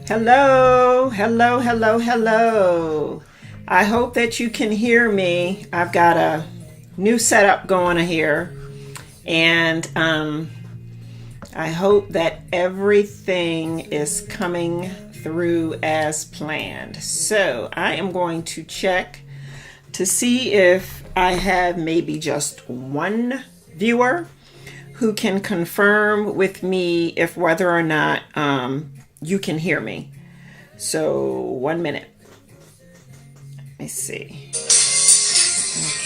Hello, hello, hello, hello. I hope that you can hear me. I've got a new setup going here, and I hope that everything is coming through as planned. So I am going to check to see if I have maybe just one viewer who can confirm with me if whether or not you can hear me. So 1 minute. Let me see.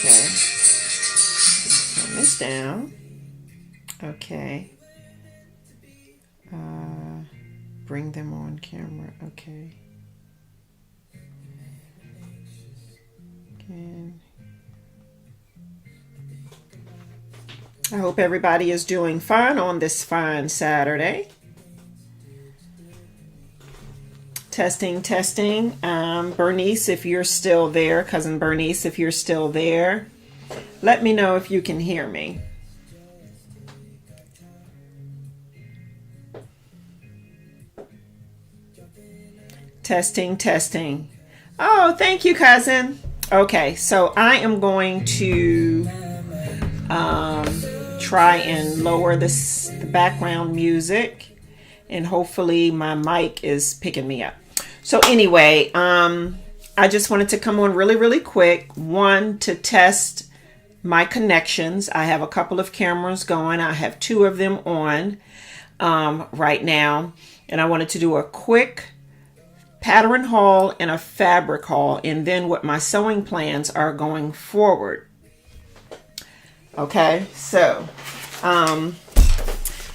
Okay. Turn this down. Okay. Bring them on camera. Okay. I hope everybody is doing fine on this fine Saturday. Testing, testing. Bernice, if you're still there, cousin Bernice, if you're still there, let me know if you can hear me. Testing, testing. Oh, thank you, cousin. Okay, so I am going to try and lower the background music, and hopefully my mic is picking me up. So anyway, I just wanted to come on really quick. One, to test my connections. I have a couple of cameras going. I have two of them on right now, and I wanted to do a quick pattern haul and a fabric haul, and then what my sewing plans are going forward. Okay, so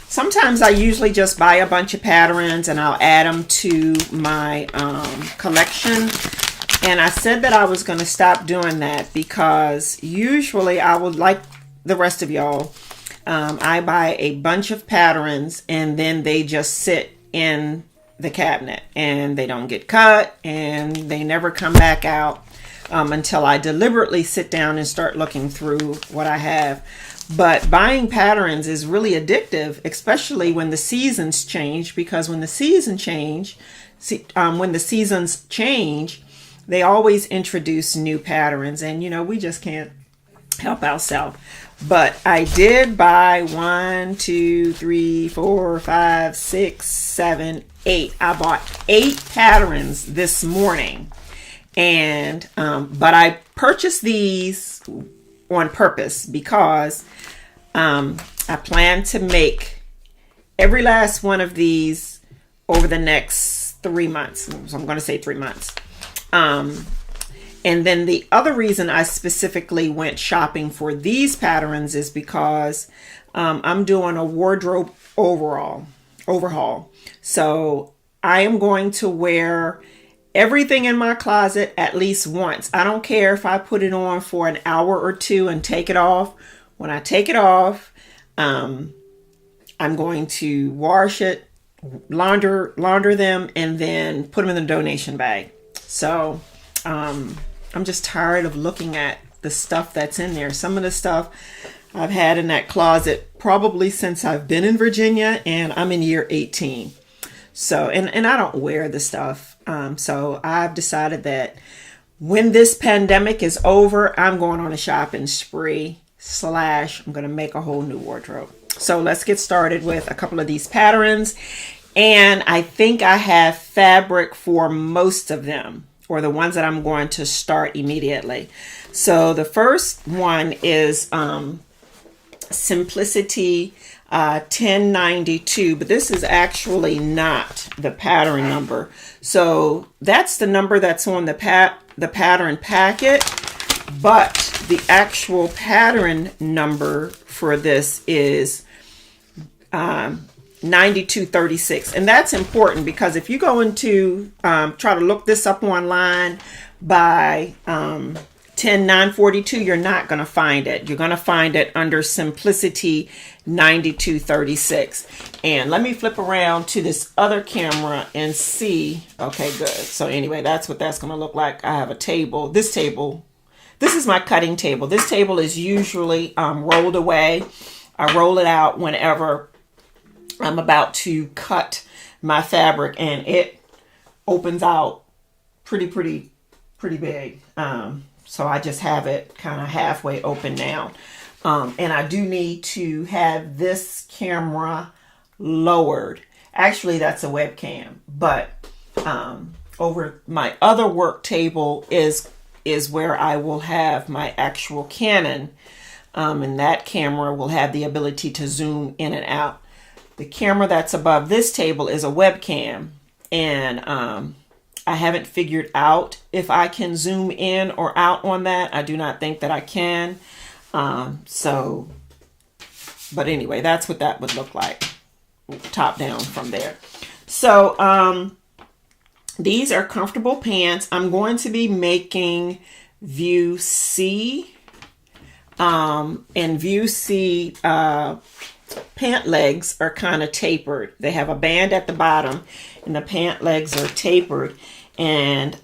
sometimes I usually just buy a bunch of patterns and I'll add them to my collection. And I said that I was going to stop doing that because usually I would, like the rest of y'all, I buy a bunch of patterns and then they just sit in the cabinet and they don't get cut and they never come back out until I deliberately sit down and start looking through what I have. But buying patterns is really addictive, especially when the seasons change, because when the seasons change, they always introduce new patterns, and we just can't help ourselves. But I did buy 1, 2, 3, 4, 5, 6, 7, 8. I bought 8 patterns this morning, and but I purchased these on purpose because I plan to make every last one of these over the next 3 months. So I'm going to say 3 months. And then the other reason I specifically went shopping for these patterns is because I'm doing a wardrobe overhaul. So I am going to wear everything in my closet at least once. I don't care if I put it on for an hour or two and take it off. When I take it off, I'm going to wash it, launder them, and then put them in the donation bag. So I'm just tired of looking at the stuff that's in there. Some of the stuff I've had in that closet probably since I've been in Virginia, and I'm in year 18. So, and I don't wear the stuff. So I've decided that when this pandemic is over, I'm going on a shopping spree / I'm going to make a whole new wardrobe. So let's get started with a couple of these patterns. And I think I have fabric for most of them, or the ones that I'm going to start immediately. So the first one is Simplicity 1092, but this is actually not the pattern number. So that's the number that's on the pattern packet, but the actual pattern number for this is 9236. And that's important because if you go into try to look this up online by 10942, you're not going to find it. You're going to find it under Simplicity 9236. And let me flip around to this other camera and see. Okay, good. So anyway, that's what that's going to look like. I have a table. This is my cutting table. This table is usually rolled away. I roll it out whenever I'm about to cut my fabric, and it opens out pretty big. So I just have it kind of halfway open now. And I do need to have this camera lowered. Actually, that's a webcam, but over my other work table is where I will have my actual Canon, and that camera will have the ability to zoom in and out. The camera that's above this table is a webcam, and I haven't figured out if I can zoom in or out on that. I do not think that I can. But anyway, that's what that would look like, top down from there. So these are comfortable pants. I'm going to be making view C, and view C pant legs are kind of tapered. They have a band at the bottom and the pant legs are tapered. And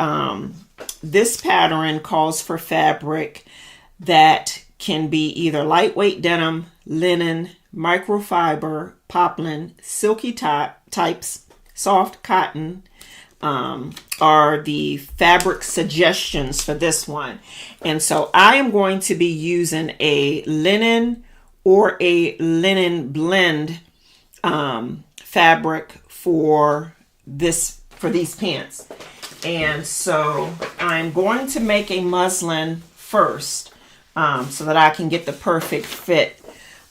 this pattern calls for fabric that can be either lightweight denim, linen, microfiber, poplin, silky types, soft cotton, are the fabric suggestions for this one. And so I am going to be using a linen or a linen blend fabric for these pants. And so I'm going to make a muslin first, so that I can get the perfect fit.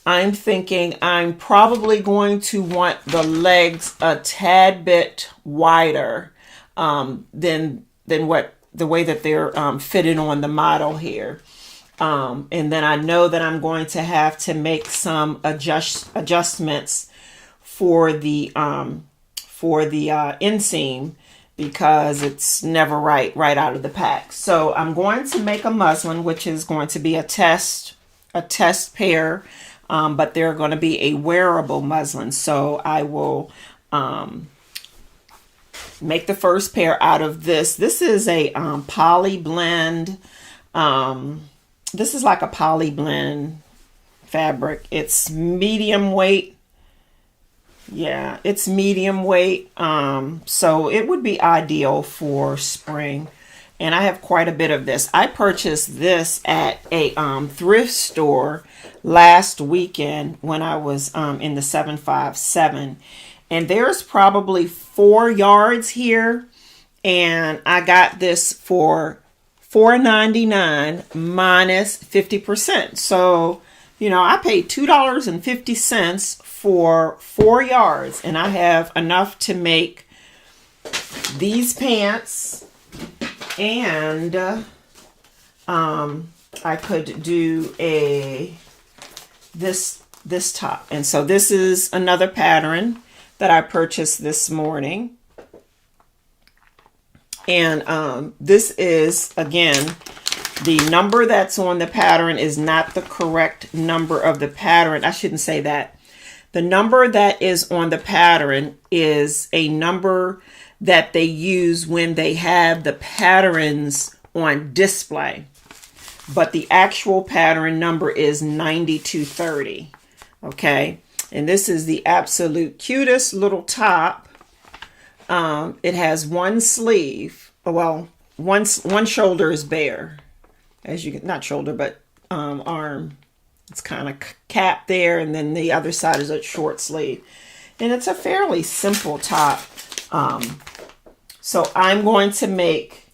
I'm thinking I'm probably going to want the legs a tad bit wider than what the way that they're fitted on the model here. And then I know that I'm going to have to make some adjustments for the inseam, because it's never right out of the pack. So I'm going to make a muslin, which is going to be a test pair, but they're going to be a wearable muslin. So I will make the first pair out of this. This is a poly blend. This is like a poly blend fabric. It's medium weight. Yeah, it's medium weight. So it would be ideal for spring. And I have quite a bit of this. I purchased this at a thrift store last weekend when I was in the 757. And there's probably 4 yards here. And I got this for $4.99 minus 50%. So, you know, I paid $2.50 for 4 yards, and I have enough to make these pants, and I could do this top. And so this is another pattern that I purchased this morning. And this is, again, the number that's on the pattern is not the correct number of the pattern. I shouldn't say that. The number that is on the pattern is a number that they use when they have the patterns on display. But the actual pattern number is 9230. Okay. And this is the absolute cutest little top. It has one sleeve. Well, one shoulder is bare. As you can, not shoulder, but arm. It's kind of capped there, and then the other side is a short sleeve. And it's a fairly simple top. So I'm going to make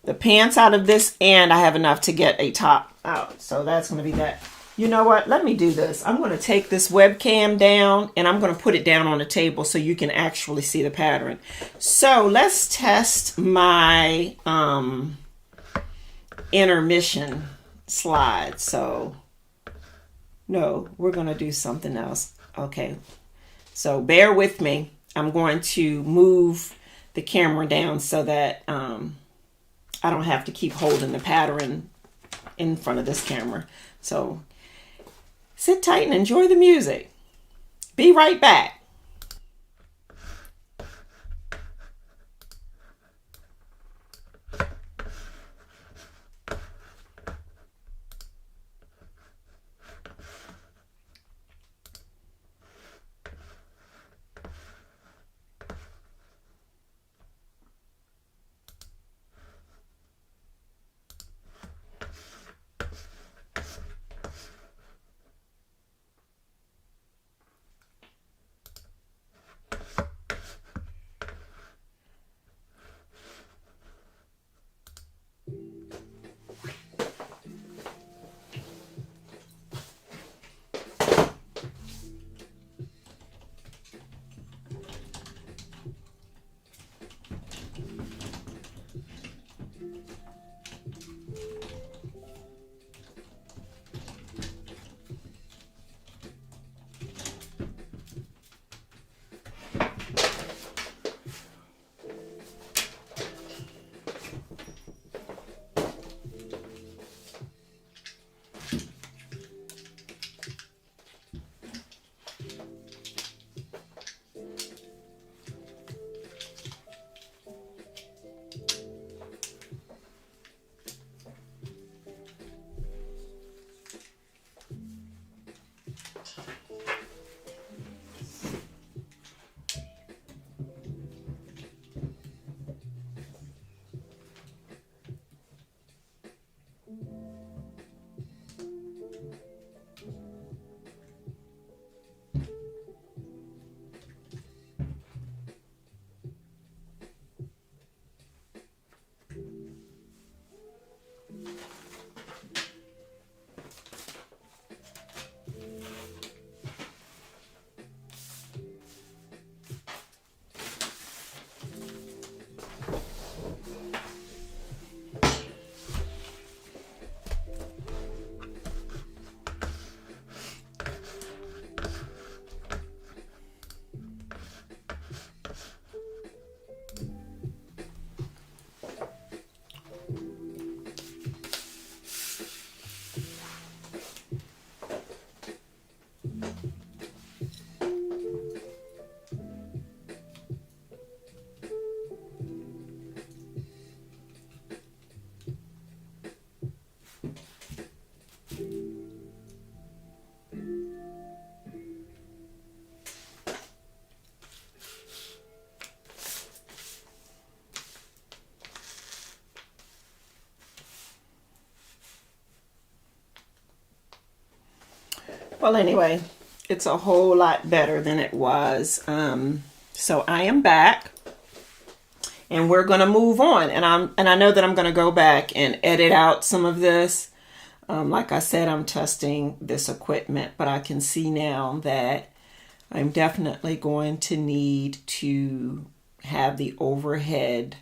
the pants out of this, and I have enough to get a top out. So that's going to be that. You know what? Let me do this. I'm going to take this webcam down, and I'm going to put it down on the table so you can actually see the pattern. So let's test my intermission slide. So no, we're going to do something else. Okay. So bear with me. I'm going to move the camera down so that I don't have to keep holding the pattern in front of this camera. So sit tight and enjoy the music. Be right back. Well, anyway, it's a whole lot better than it was. So I am back, and we're going to move on. And I know that I'm going to go back and edit out some of this. Like I said, I'm testing this equipment, but I can see now that I'm definitely going to need to have the overhead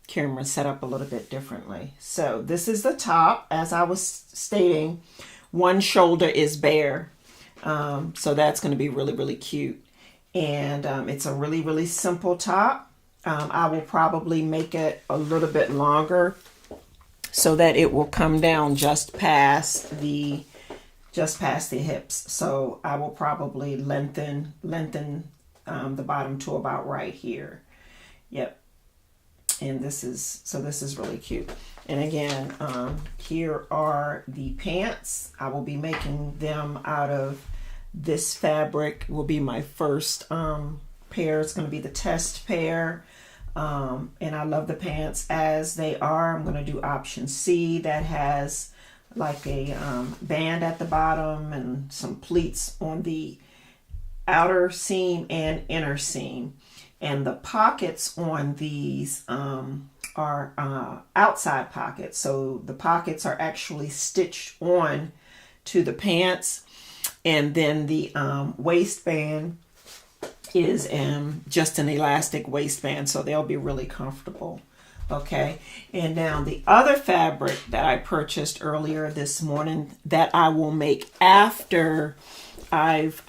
camera set up a little bit differently. So this is the top. As I was stating, one shoulder is bare. So that's going to be really, really cute. And it's a really, really simple top. I will probably make it a little bit longer so that it will come down just past the hips. So I will probably lengthen the bottom to about right here. Yep. And this is really cute. And again, here are the pants. I will be making them out of this fabric. Will be my first pair. It's going to be the test pair. And I love the pants as they are. I'm going to do option C that has like a band at the bottom and some pleats on the outer seam and inner seam. And the pockets on these are outside pockets. So the pockets are actually stitched on to the pants. And then the waistband is just an elastic waistband. So they'll be really comfortable. Okay. And now the other fabric that I purchased earlier this morning that I will make after I've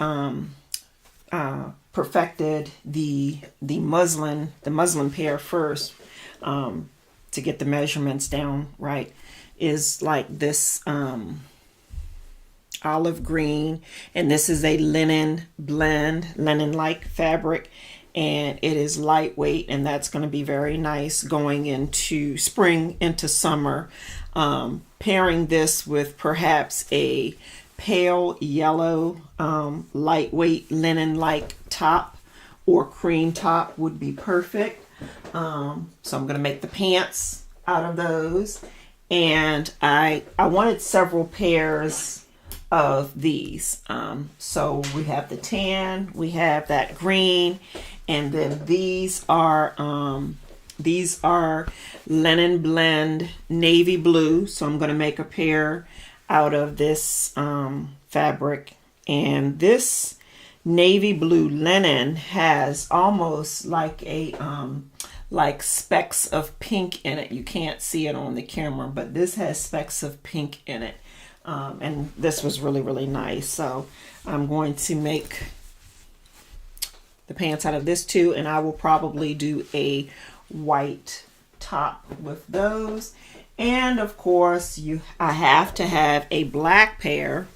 perfected the muslin pair first, to get the measurements down right, is like this olive green, and this is a linen blend, linen-like fabric, and it is lightweight, and that's going to be very nice going into spring, into summer. Pairing this with perhaps a pale yellow lightweight linen-like top or cream top would be perfect. So I'm going to make the pants out of those, and I wanted several pairs of these. So we have the tan, we have that green, and then these are linen blend navy blue. So I'm going to make a pair out of this fabric, and this navy blue linen has almost like a like specks of pink in it. You can't see it on the camera, but this has specks of pink in it, and this was really, really nice. So I'm going to make the pants out of this too, and I will probably do a white top with those. And of course, I have to have a black pair.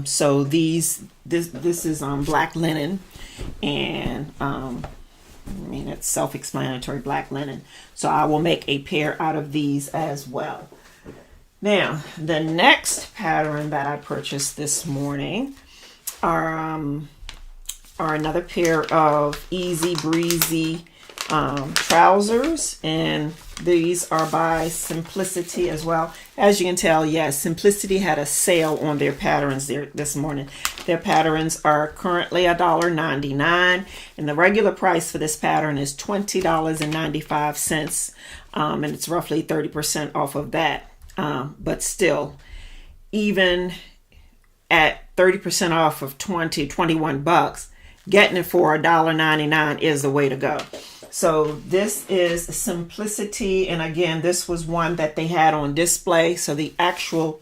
So this is black linen, and I mean, it's self-explanatory, black linen. So I will make a pair out of these as well. Now, the next pattern that I purchased this morning are another pair of easy breezy trousers, and these are by Simplicity as well. As you can tell, yes, Simplicity had a sale on their patterns there this morning. Their patterns are currently $1.99, and the regular price for this pattern is $20.95, and it's roughly 30% off of that. But still, even at 30% off of 21 bucks, getting it for $1.99 is the way to go. So this is Simplicity, and again, this was one that they had on display. So the actual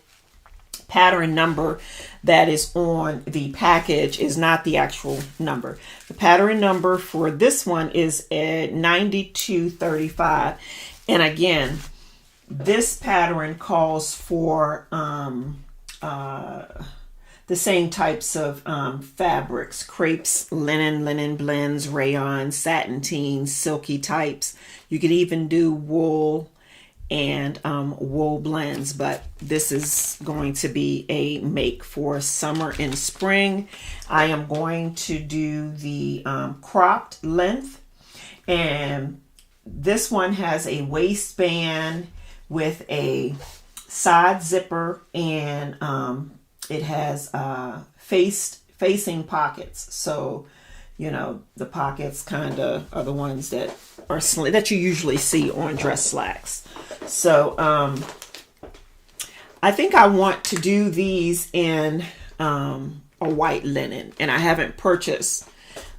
pattern number that is on the package is not the actual number. The pattern number for this one is at 9235, and again, this pattern calls for the same types of fabrics: crepes, linen blends, rayon, satin teens, silky types. You could even do wool and wool blends, but this is going to be a make for summer and spring. I am going to do the cropped length, and this one has a waistband with a side zipper and it has facing pockets. So, you know, the pockets kind of are the ones that are that you usually see on dress slacks. So I think I want to do these in a white linen, and I haven't purchased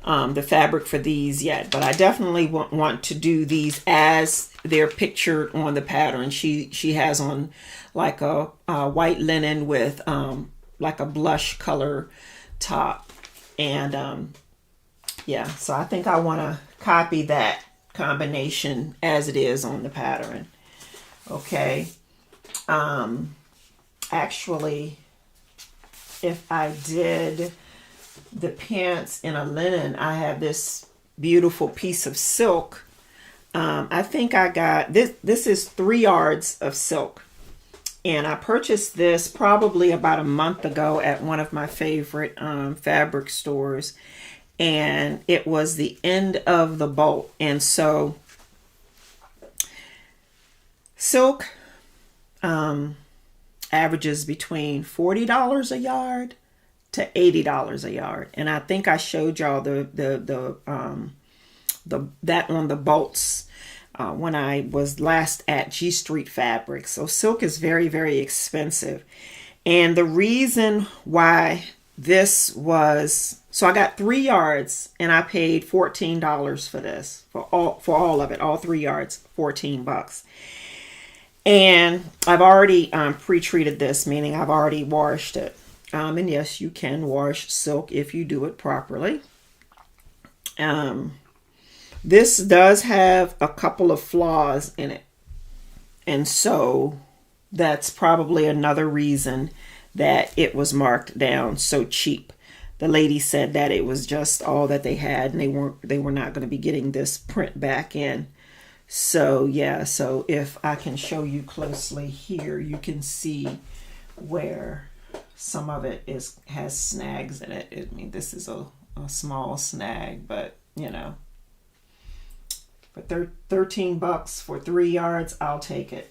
the fabric for these yet, but I definitely want to do these as they're pictured on the pattern. She has on like a white linen with like a blush color top, and yeah, so I think I want to copy that combination as it is on the pattern. Okay. Actually, if I did the pants in a linen, I have this beautiful piece of silk. I think I got this. This is 3 yards of silk, and I purchased this probably about a month ago at one of my favorite fabric stores, and it was the end of the bolt. And so silk averages between $40 a yard to $80 a yard, and I think I showed y'all that on the bolts when I was last at G Street Fabrics. So silk is very, very expensive, and the reason why this was, so I got 3 yards and I paid $14 for this, for all of it, all 3 yards, $14. And I've already pre-treated this, meaning I've already washed it. And yes, you can wash silk if you do it properly. This does have a couple of flaws in it, and so that's probably another reason that it was marked down so cheap. The lady said that it was just all that they had, and they were not going to be getting this print back in. So yeah, so if I can show you closely here, you can see where some of it has snags in it. I mean, this is a small snag, but you know, for $13 for 3 yards, I'll take it.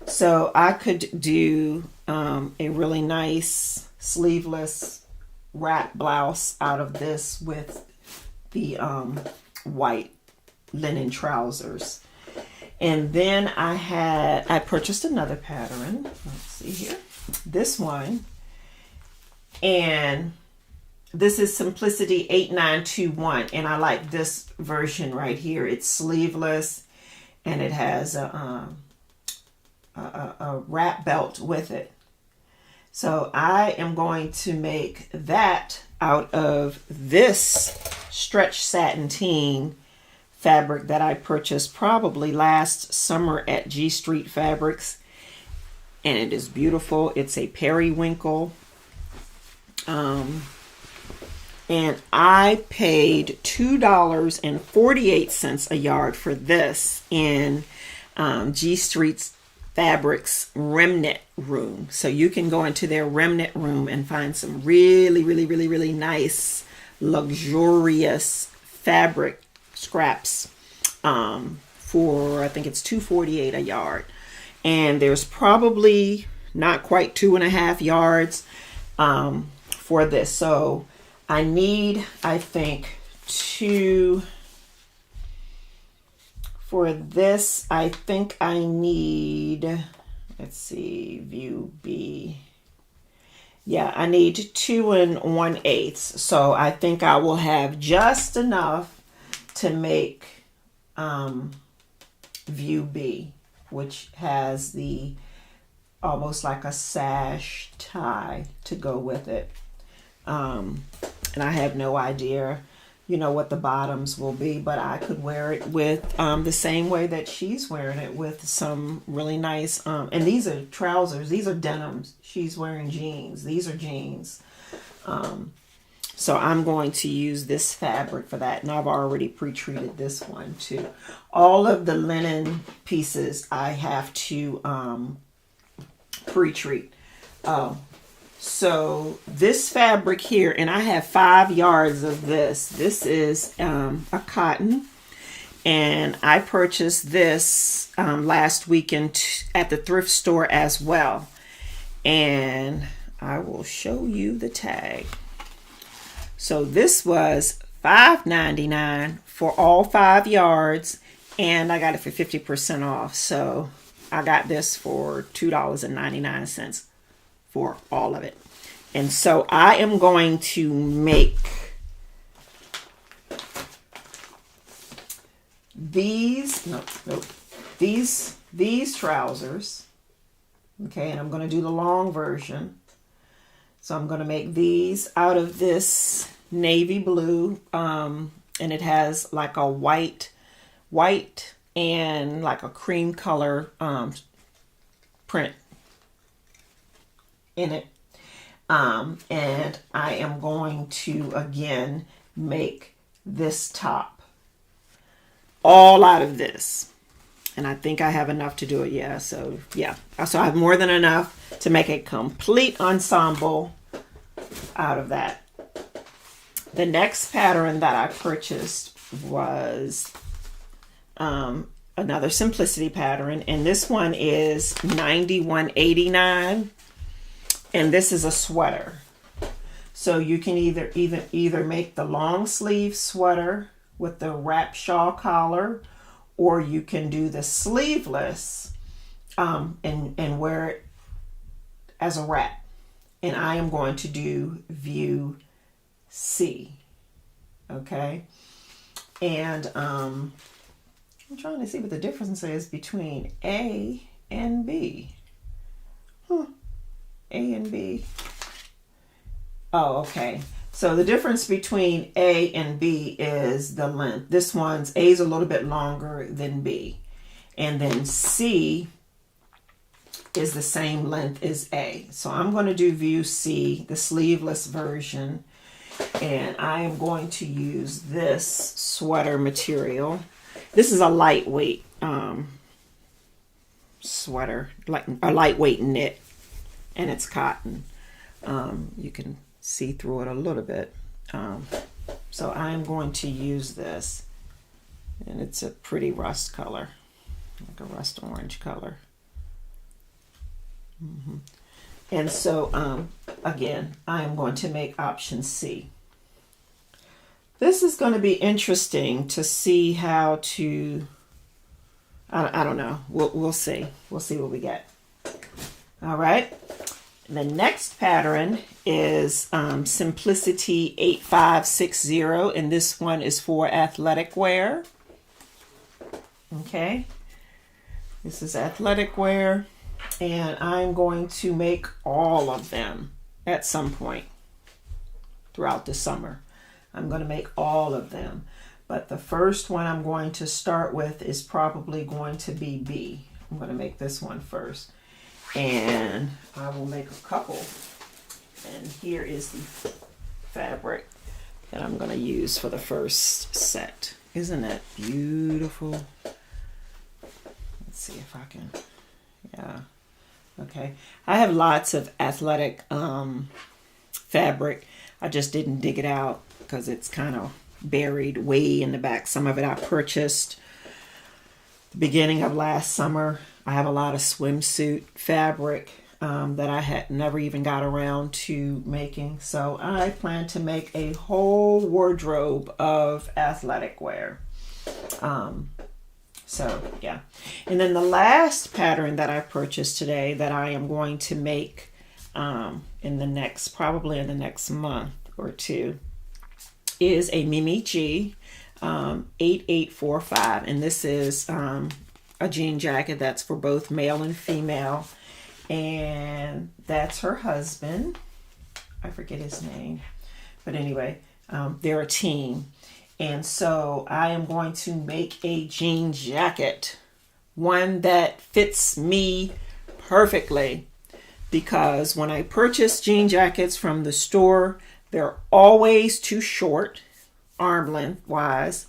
So I could do a really nice sleeveless wrap blouse out of this with the white linen trousers. And then I purchased another pattern. Let's see here. This one. And this is Simplicity 8921. And I like this version right here. It's sleeveless, and it has a wrap belt with it. So I am going to make that out of this stretch sateen fabric that I purchased probably last summer at G Street Fabrics, and it is beautiful. It's a periwinkle, and I paid $2.48 a yard for this in G Street Fabrics remnant room. So you can go into their remnant room and find some really, really, really, really nice, luxurious fabric scraps for, I think it's $2.48 a yard, and there's probably not quite 2.5 yards for this. So I need, I think, for this, I think I need, let's see, view B. Yeah, I need 2 1/8. So I think I will have just enough to make view B, which has the almost like a sash tie to go with it. And I have no idea, you know, what the bottoms will be, but I could wear it with the same way that she's wearing it, with some really nice, and these are trousers, these are denims. She's wearing jeans. These are jeans. So I'm going to use this fabric for that, and I've already pre-treated this one too. All of the linen pieces I have to pre-treat. So this fabric here, and I have 5 yards of this. This is a cotton, and I purchased this last weekend at the thrift store as well. And I will show you the tag. So this was $5.99 for all 5 yards, and I got it for 50% off. So I got this for $2.99 for all of it. And so I am going to make these, these trousers. Okay, and I'm going to do the long version. So I'm going to make these out of this navy blue, and it has like a white and like a cream color print in it. And I am going to again make this top all out of this. And I think I have enough to do it. Yeah. So I have more than enough to make a complete ensemble out of that. The next pattern that I purchased was another simplicity pattern, and this one is $91.89, and this is a sweater. So you can either make the long sleeve sweater with the wrap shawl collar, or you can do the sleeveless and wear it as a wrap. And I am going to do view C. Okay. And I'm trying to see what the difference is between A and B. A and B. Oh, okay. So the difference between A and B is the length. This one's A is a little bit longer than B. And then C is the same length as A. So I'm going to do view C, the sleeveless version. And I am going to use this sweater material. This is a lightweight sweater, like a lightweight knit, and it's cotton. You can see through it a little bit. So I'm going to use this, and it's a pretty rust color, like a rust orange color. And so again, I am going to make option C. This is going to be interesting to see how to, I don't know, we'll see. We'll see what we get. All right. The next pattern is Simplicity 8560, and this one is for athletic wear. Okay. This is athletic wear, and I'm going to make all of them at some point throughout the summer. I'm going to make all of them. But the first one I'm going to start with is probably going to be B. I'm going to make this one first. And I will make a couple. And here is the fabric that I'm going to use for the first set. Isn't that beautiful? Let's see if I can. Yeah. Okay. I have lots of athletic fabric. I just didn't dig it out because it's kind of buried way in the back. Some of it I purchased the beginning of last summer. I have a lot of swimsuit fabric that I had never even got around to making. So I plan to make a whole wardrobe of athletic wear. So yeah. And then the last pattern that I purchased today that I am going to make probably in the next month or two is a Mimi G 8845, and this is a jean jacket that's for both male and female, and that's her husband. I forget his name, but anyway, they're a team. And so I am going to make a jean jacket, one that fits me perfectly, because when I purchase jean jackets from the store, they're always too short, arm length wise,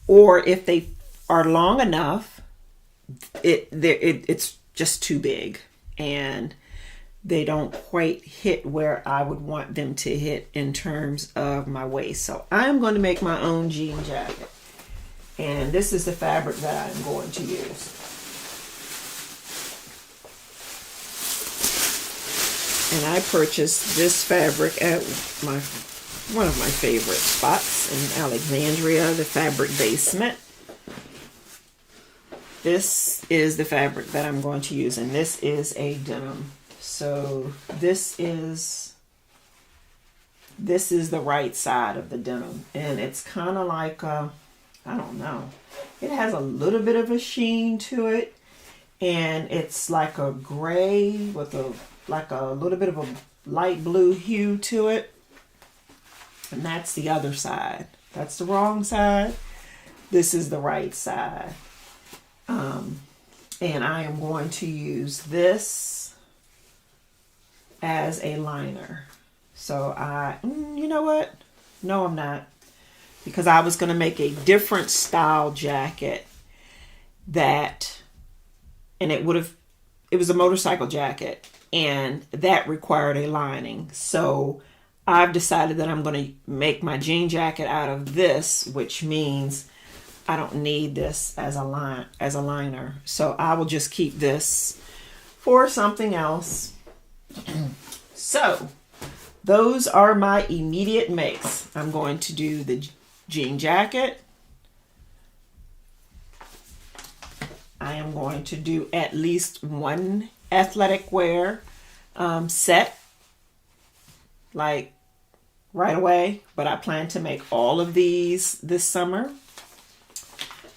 or if they are long enough, it's just too big, and they don't quite hit where I would want them to hit in terms of my waist. So I'm going to make my own jean jacket, and this is the fabric that I'm going to use. And I purchased this fabric at one of my favorite spots in Alexandria, the Fabric Basement. This is the fabric that I'm going to use, and this is a denim. So this is the right side of the denim, and it's kind of like I don't know. It has a little bit of a sheen to it, and it's like a gray with a little bit of a light blue hue to it. And that's the other side. That's the wrong side. This is the right side. And I am going to use this as a liner. So you know what? No, I'm not. Because I was going to make a different style jacket and it was a motorcycle jacket, and that required a lining. So I've decided that I'm going to make my jean jacket out of this, which means I don't need this as a liner. So I will just keep this for something else. So those are my immediate makes. I'm going to do the jean jacket. I am going to do at least one athletic wear set, like right away, but I plan to make all of these this summer.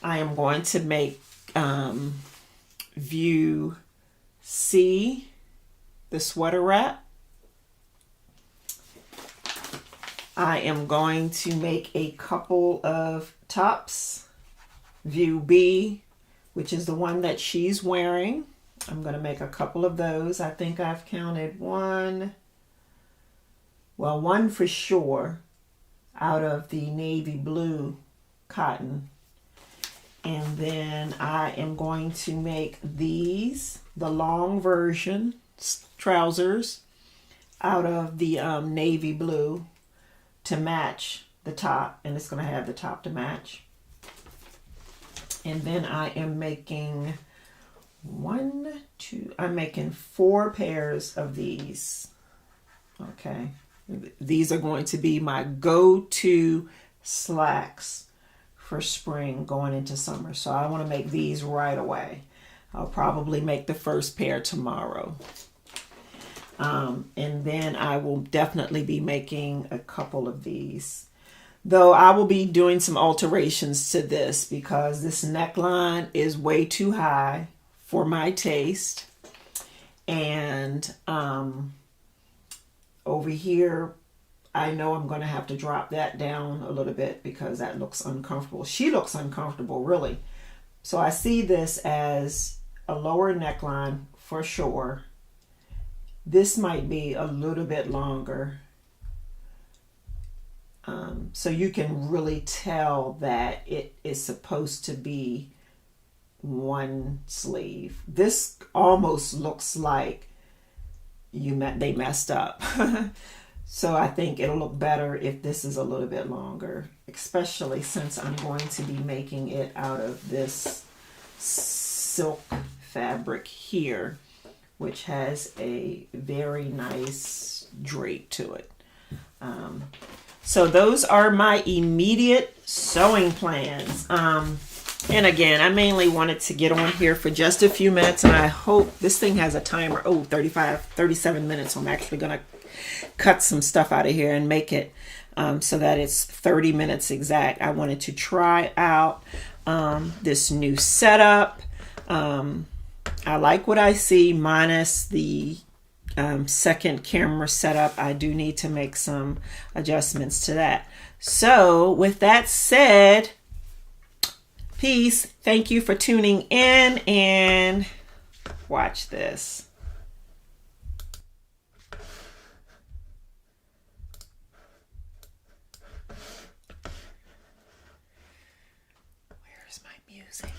I am going to make View C, the sweater wrap. I am going to make a couple of tops. View B, which is the one that she's wearing. I'm going to make a couple of those. I think I've counted one for sure, out of the navy blue cotton. And then I am going to make these, the long version trousers, out of the navy blue to match the top. And it's going to have the top to match. And then I am making I'm making 4 pairs of these. Okay. These are going to be my go-to slacks for spring going into summer. So I want to make these right away. I'll probably make the first pair tomorrow. And then I will definitely be making a couple of these. Though I will be doing some alterations to this because this neckline is way too high for my taste. And over here, I know I'm going to have to drop that down a little bit because that looks uncomfortable. She looks uncomfortable, really. So I see this as a lower neckline for sure. This might be a little bit longer. So you can really tell that it is supposed to be one sleeve. This almost looks like they messed up. So I think it'll look better if this is a little bit longer, especially since I'm going to be making it out of this silk fabric here, which has a very nice drape to it. So those are my immediate sewing plans. And again, I mainly wanted to get on here for just a few minutes, and I hope this thing has a timer. 37 minutes. So I'm actually going to cut some stuff out of here and make it so that it's 30 minutes exact. I wanted to try out this new setup. I like what I see minus the second camera setup. I do need to make some adjustments to that. So with that said, peace. Thank you for tuning in, and watch this. Where's my music?